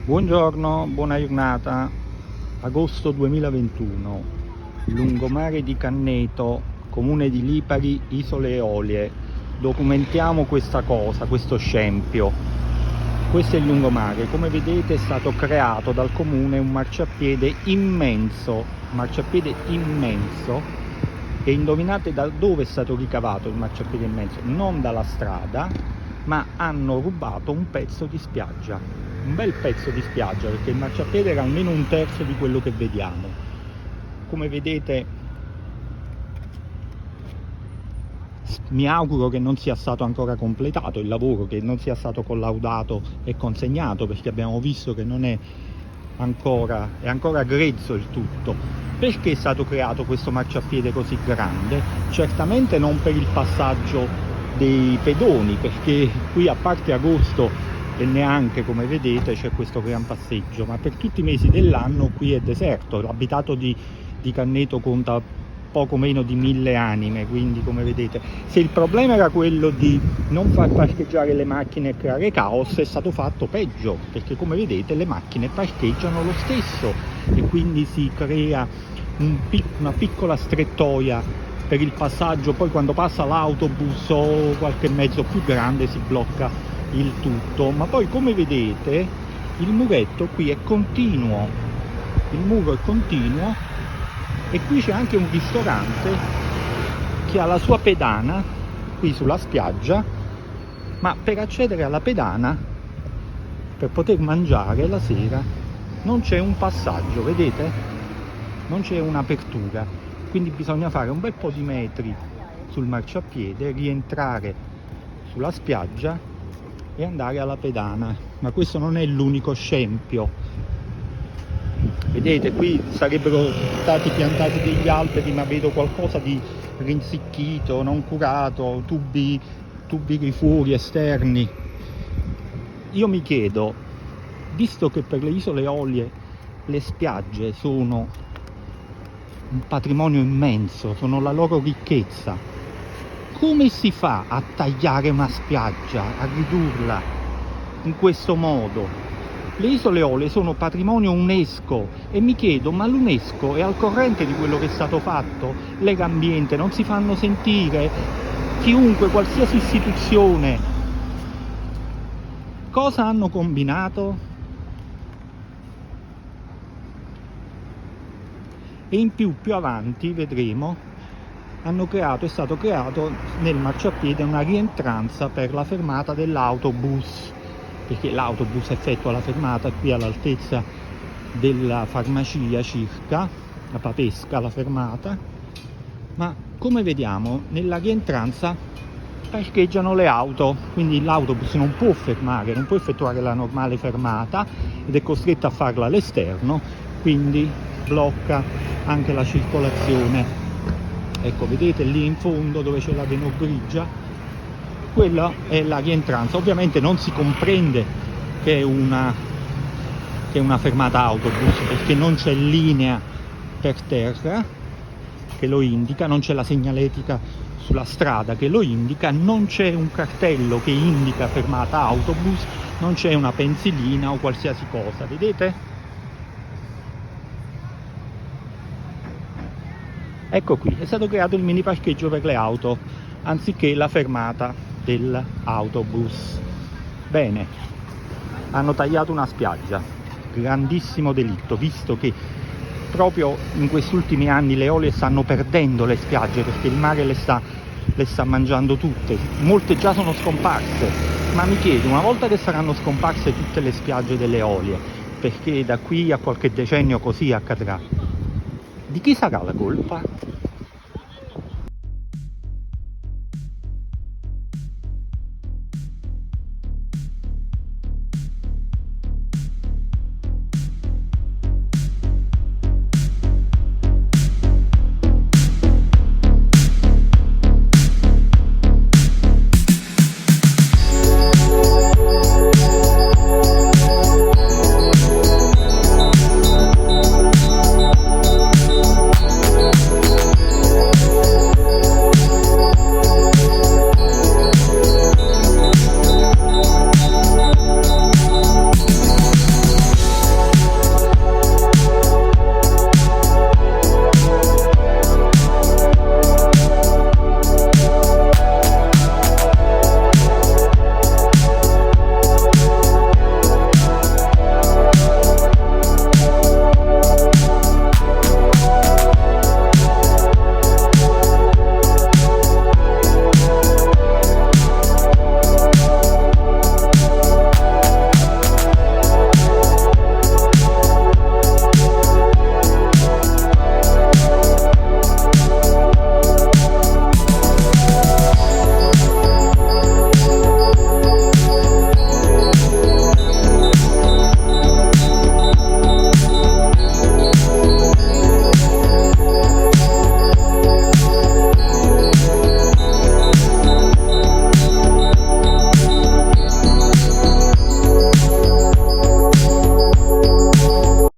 Buongiorno, buona giornata. Agosto 2021, lungomare di Canneto, comune di Lipari, Isole Eolie. Documentiamo questa cosa, questo scempio. Questo è il lungomare. Come vedete è stato creato dal comune un marciapiede immenso, e indovinate da dove è stato ricavato il marciapiede immenso? Non dalla strada, ma hanno rubato un pezzo di spiaggia, un bel pezzo di spiaggia, perché il marciapiede era almeno un terzo di quello che vediamo. Come vedete, mi auguro che non sia stato ancora completato il lavoro, che non sia stato collaudato e consegnato, perché abbiamo visto che non è ancora grezzo il tutto. Perché è stato creato questo marciapiede così grande? Certamente non per il passaggio dei pedoni, perché qui a parte agosto e neanche, come vedete, c'è questo gran passeggio, ma per tutti i mesi dell'anno qui è deserto. L'abitato di Canneto conta poco meno di 1000 anime, quindi come vedete, se il problema era quello di non far parcheggiare le macchine e creare caos, è stato fatto peggio, perché come vedete le macchine parcheggiano lo stesso e quindi si crea una piccola strettoia per il passaggio. Poi quando passa l'autobus o qualche mezzo più grande si blocca il tutto. Ma poi come vedete il muretto qui è continuo, il muro è continuo, e qui c'è anche un ristorante che ha la sua pedana qui sulla spiaggia, ma per accedere alla pedana, per poter mangiare la sera, non c'è un passaggio, vedete? Non c'è un'apertura, quindi bisogna fare un bel po' di metri sul marciapiede, rientrare sulla spiaggia e andare alla pedana. Ma questo non è l'unico scempio. Vedete, qui sarebbero stati piantati degli alberi, ma vedo qualcosa di rinsecchito, non curato, tubi di fuori esterni. Io mi chiedo, visto che per le Isole Eolie le spiagge sono un patrimonio immenso, sono la loro ricchezza, come si fa a tagliare una spiaggia, a ridurla in questo modo? Le Isole Eolie sono patrimonio UNESCO e mi chiedo, ma l'UNESCO è al corrente di quello che è stato fatto? Legambiente non si fanno sentire? Chiunque, qualsiasi istituzione, cosa hanno combinato? E in più avanti vedremo, è stato creato nel marciapiede una rientranza per la fermata dell'autobus, perché l'autobus effettua la fermata qui all'altezza della farmacia circa, la Papesca la fermata, ma come vediamo nella rientranza parcheggiano le auto, quindi l'autobus non può fermare, non può effettuare la normale fermata ed è costretto a farla all'esterno, quindi blocca anche la circolazione. Ecco, vedete lì in fondo dove c'è la Renault grigia, quella è la rientranza. Ovviamente non si comprende che è una fermata autobus, perché non c'è linea per terra che lo indica, non c'è la segnaletica sulla strada che lo indica, non c'è un cartello che indica fermata autobus, non c'è una pensilina o qualsiasi cosa, vedete? Ecco qui, è stato creato il mini parcheggio per le auto anziché la fermata dell'autobus. Bene, hanno tagliato una spiaggia, grandissimo delitto, visto che proprio in questi ultimi anni le Eolie stanno perdendo le spiagge, perché il mare le sta mangiando tutte, molte già sono scomparse, ma mi chiedo, una volta che saranno scomparse tutte le spiagge delle Eolie, perché da qui a qualche decennio così accadrà, di chi sarà la colpa?